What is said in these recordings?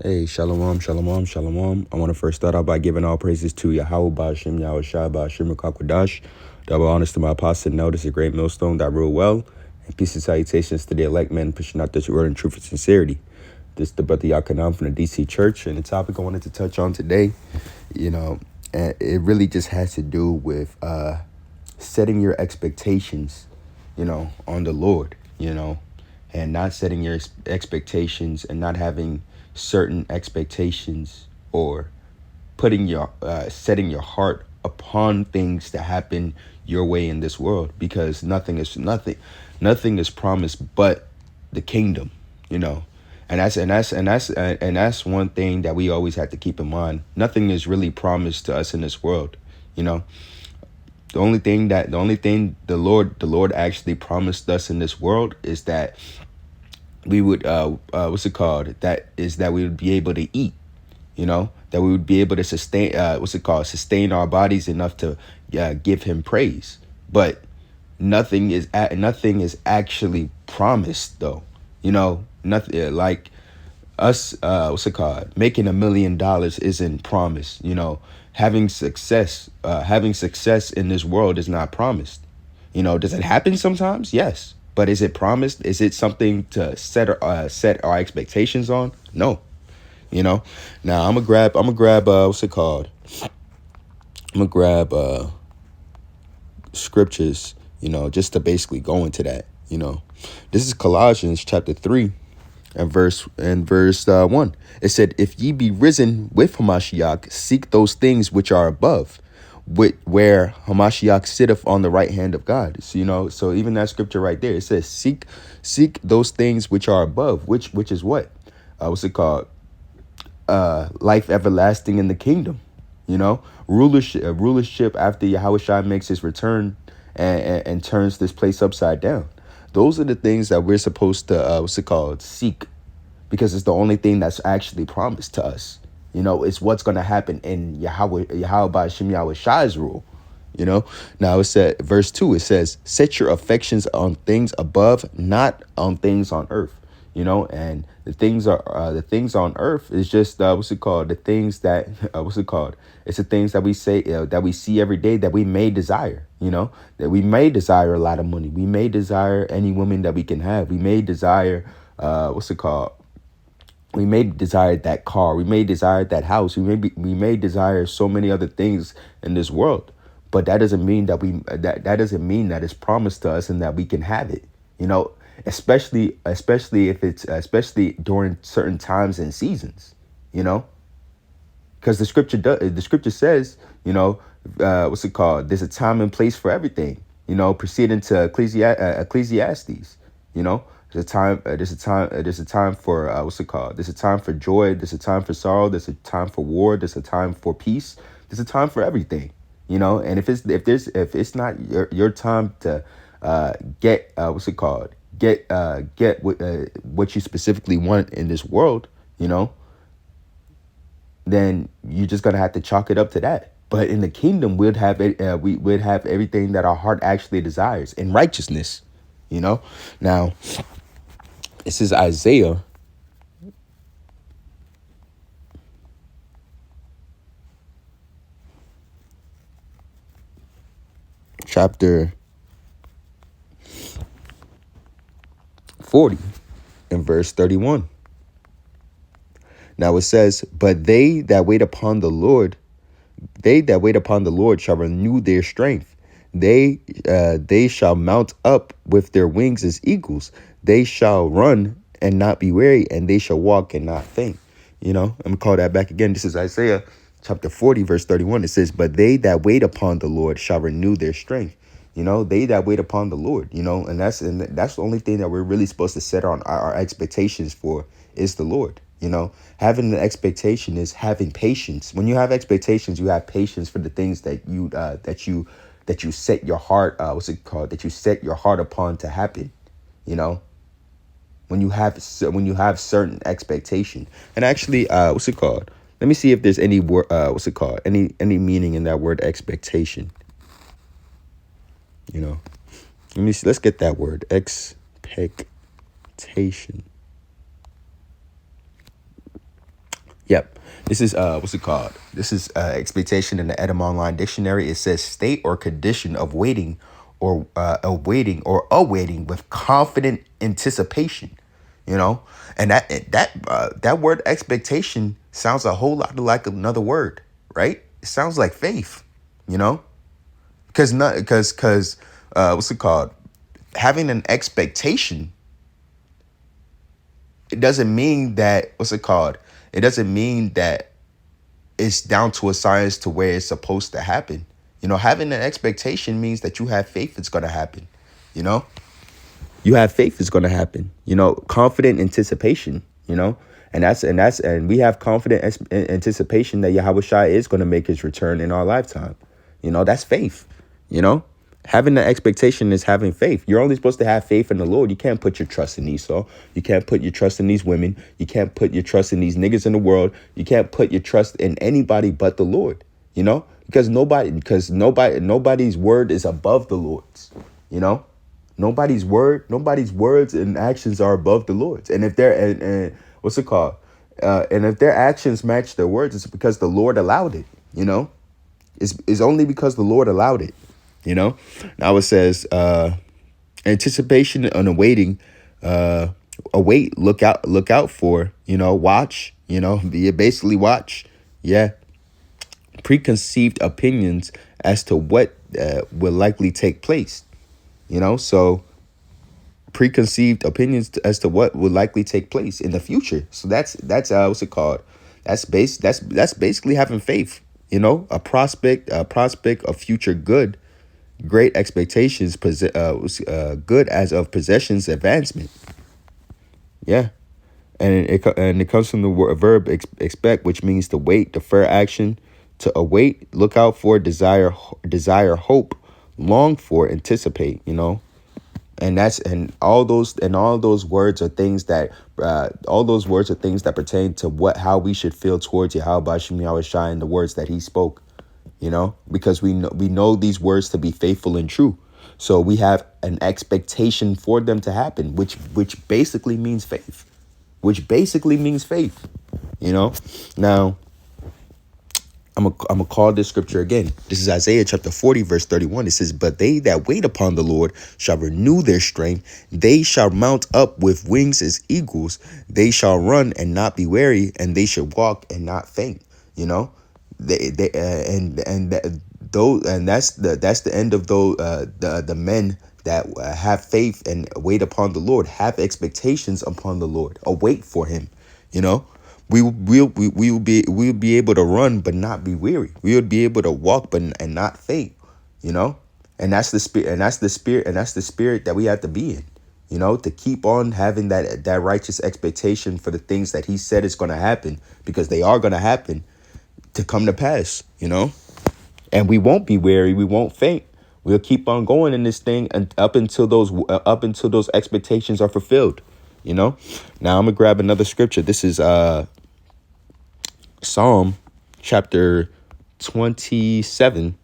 Hey, shalom, shalom, shalom. I want to first start out by giving all praises to Yahweh, Ba'ashem, Yahweh Shai, Ba'ashem, Rakakwadash. Double honors to my apostle, notice a great millstone that rule well. And peace and salutations to the elect men pushing out this word in truth and sincerity. This is the brother Yakanan from the DC Church. And the topic I wanted to touch on today, and it really just has to do with setting your expectations, on the Lord, and not setting your expectations and not having certain expectations or putting your setting your heart upon things that happen your way in this world, because nothing is promised but the kingdom, and that's one thing that we always have to keep in mind. Nothing is really promised to us in this world, you know the only thing the Lord actually promised us in this world is that we would that is that we would be able to eat, that we would be able to sustain our bodies enough to give him praise. But nothing is actually promised, though. Nothing like us making $1 million isn't promised. Having success in this world is not promised. Does it happen sometimes? Yes. But is it promised? Is it something to set our expectations on? No. Now I'm gonna grab what's it called? I'm gonna grab scriptures, just to basically go into that. This is Colossians chapter 3 and verse 1. It said, "If ye be risen with Hamashiach, seek those things which are above, where Hamashiach sitteth on the right hand of God." So, so even that scripture right there, it says, seek those things which are above, which is what? What's it called? Life everlasting in the kingdom. Rulership after Yahweh Shai makes his return and turns this place upside down. Those are the things that we're supposed to seek, because it's the only thing that's actually promised to us. It's what's going to happen in Yahweh Ba'ashem Yahweh Shai's rule. Now it said, verse 2, it says, "Set your affections on things above, not on things on earth." And the things on earth is just the things that it's the things that we say that we see every day, that we may desire. That we may desire a lot of money, we may desire any woman that we can have, we may desire we may desire that car, we may desire that house, we may desire so many other things in this world. But that doesn't mean that doesn't mean that it's promised to us and that we can have it. Especially if it's especially during certain times and seasons. Because the scripture says, there's a time and place for everything. Proceeding to Ecclesiastes. There's a time for there's a time for joy, there's a time for sorrow, there's a time for war, there's a time for peace, there's a time for everything. And if it's not your time to get what you specifically want in this world, then you're just gonna have to chalk it up to that. But in the kingdom, we'd have we would have everything that our heart actually desires in righteousness. Now, this is Isaiah chapter 40 and verse 31. Now it says, "But they that wait upon the Lord shall renew their strength. They shall mount up with their wings as eagles. They shall run and not be weary, and they shall walk and not faint." I'm gonna call that back again. This is Isaiah chapter 40, verse 31. It says, "But they that wait upon the Lord shall renew their strength." They that wait upon the Lord, and that's the only thing that we're really supposed to set on our expectations for is the Lord. Having an expectation is having patience. When you have expectations, you have patience for the things that you set your heart that you set your heart upon to happen. When you have certain expectation. And actually, let me see if there's any word any meaning in that word expectation. Let me see. Let's get that word expectation. Yep. This is what's it called? This is expectation in the Edom Online Dictionary. It says state or condition of waiting or awaiting with confident anticipation. You know, and that word expectation sounds a whole lot like another word, right? It sounds like faith. You know, because what's it called? Having an expectation, it doesn't mean that what's it called? It doesn't mean that it's down to a science to where it's supposed to happen. You know, having an expectation means that you have faith it's going to happen. You know, you have faith it's going to happen. You know, confident anticipation. You know, and we have confident anticipation that Yahweh Shai is going to make his return in our lifetime. You know, that's faith. You know, having the expectation is having faith. You're only supposed to have faith in the Lord. You can't put your trust in Esau. You can't put your trust in these women. You can't put your trust in these niggas in the world. You can't put your trust in anybody but the Lord, you know, because nobody's word is above the Lord's, you know, nobody's words and actions are above the Lord's. And if they're, and what's it called? And if their actions match their words, it's because the Lord allowed it, you know, it's only because the Lord allowed it. You know, now it says anticipation and awaiting, await, look out for, you know, watch, you know, basically watch. Yeah. Preconceived opinions as to what will likely take place, you know, so preconceived opinions as to what will likely take place in the future. So that's what's it called? That's basically having faith, you know, a prospect of future good. Great expectations, good as of possessions advancement. Yeah, and it comes from the verb expect, which means to wait, defer action, to await, look out for, desire, hope, long for, anticipate. You know, and all those words are things that pertain to how we should feel towards Yahweh Bashim Yahweh Shai and the words that he spoke. You know, because we know these words to be faithful and true. So we have an expectation for them to happen, which basically means faith, you know. Now, I'm gonna call this scripture again. This is Isaiah chapter 40, verse 31. It says, "But they that wait upon the Lord shall renew their strength. They shall mount up with wings as eagles. They shall run and not be weary, and they shall walk and not faint." You know, that's the end of those the men that have faith and wait upon the Lord, have expectations upon the Lord, await for him. You know, we will be able to run but not be weary. We would be able to walk and not faint. You know, and that's the spirit, and that's the spirit that we have to be in. You know, to keep on having that righteous expectation for the things that he said is going to happen, because they are going to happen, to come to pass, you know, and we won't be weary. We won't faint. We'll keep on going in this thing and up until those expectations are fulfilled, you know. Now I'm gonna grab another scripture. This is Psalm chapter 27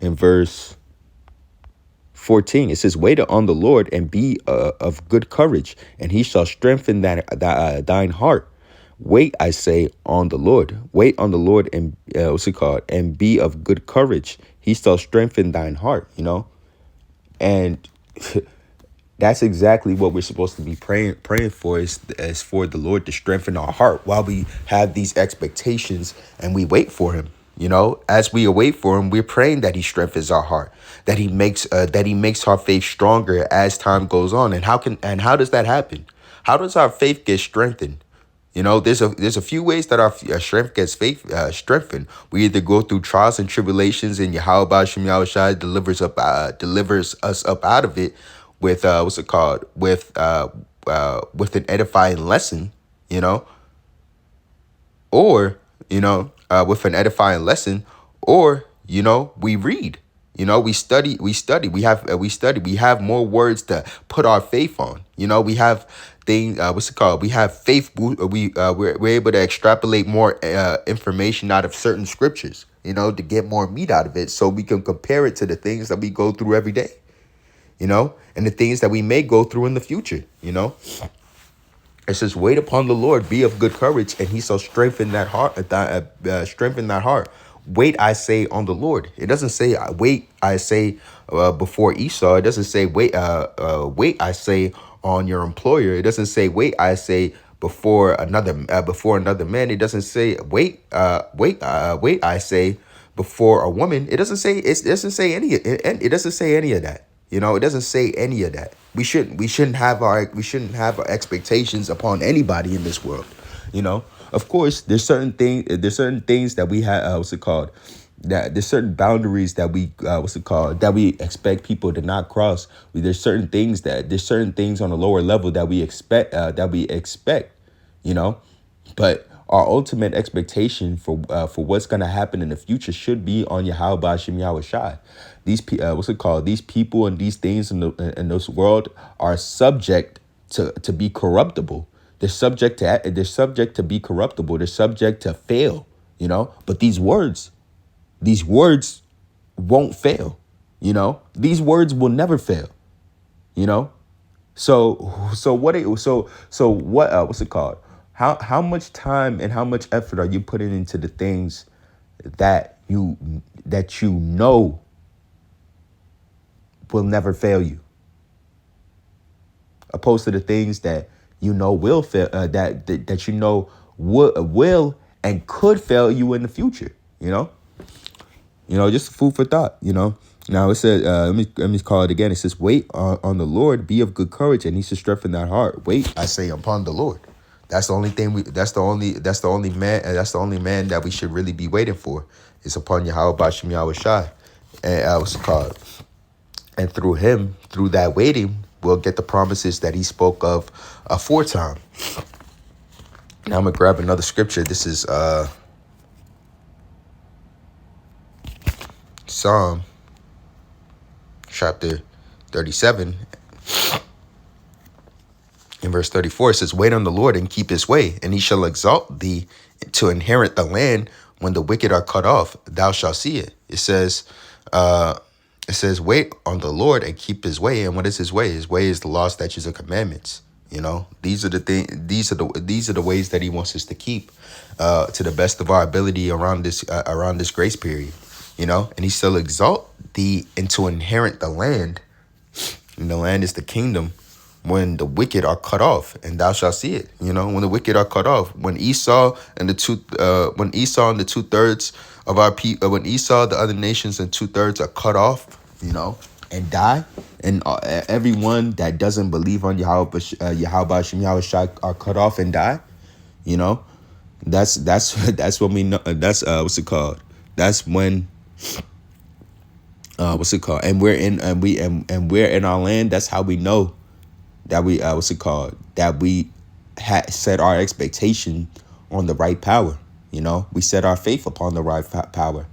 and verse 14. It says, "Wait on the Lord and be of good courage, and he shall strengthen thine heart. Wait, I say, on the Lord. Wait on the Lord and and be of good courage. He shall strengthen thine heart." You know, and that's exactly what we're supposed to be praying for, is for the Lord to strengthen our heart while we have these expectations and we wait for him. You know, as we await for him, we're praying that he strengthens our heart, that he makes our faith stronger as time goes on. And how does that happen? How does our faith get strengthened? You know, there's a few ways that our strength gets strengthened. We either go through trials and tribulations, and Yahweh Bashim Yahweh Shai delivers us up out of it with with an edifying lesson, you know, or with an edifying lesson, or we read. We study. We have more words to put our faith on. We have things. We have faith. We're able to extrapolate more information out of certain scriptures. To get more meat out of it, so we can compare it to the things that we go through every day. And the things that we may go through in the future. It says, "Wait upon the Lord, be of good courage, and He shall strengthen that heart. Strengthen that heart. Wait, I say, on the Lord." It doesn't say, "Wait, I say," before Esau. It doesn't say, "Wait, wait, I say, on your employer." It doesn't say, "Wait, I say, before another man." It doesn't say, "Wait, I say, before a woman." It doesn't say. It doesn't say any. It doesn't say any of that. It doesn't say any of that. We shouldn't have our expectations upon anybody in this world. Of course, there's certain things that we have. What's it called? That there's certain boundaries that we that we expect people to not cross. There's certain things on a lower level that we expect. You know, but our ultimate expectation for what's going to happen in the future should be on Yahweh Bashim Yahweh Shai. These people and these things in this world are subject to be corruptible. They're subject to be corruptible. They're subject to fail. But these words won't fail. These words will never fail. You know, what's it called? How much time and how much effort are you putting into the things that you know will never fail you, opposed to the things that will fail, that will and could fail you in the future. Just food for thought. Now it says, let me call it again. It says, "Wait on the Lord, be of good courage, and He shall strengthen that heart." Wait, I say, upon the Lord. That's the only thing. That's the only man. That's the only man that we should really be waiting for. It's upon Yahweh Bashim Yahweh Shai, and what's it called? And through Him, through that waiting, we'll get the promises that He spoke of aforetime. Now I'm gonna grab another scripture. This is Psalm chapter 37. In verse 34, it says, "Wait on the Lord and keep His way, and He shall exalt thee to inherit the land. When the wicked are cut off, thou shalt see it." It says, "Wait on the Lord and keep His way." And what is His way? His way is the law, statutes, and commandments. These are the things. These are the ways that He wants us to keep, to the best of our ability around this grace period. And He shall exalt thee and to inherit the land. And the land is the kingdom. When the wicked are cut off, and thou shalt see it. When the wicked are cut off, when Esau and the 2/3 of our people, when Esau, the other nations, and 2/3 are cut off, and die, and everyone that doesn't believe on Yahweh Bashim Yahweh Shai are cut off and die. That's when we know. That's what's it called? That's when. What's it called? And we're in our land. That's how we know that we that we set our expectation on the right power. We set our faith upon the right power.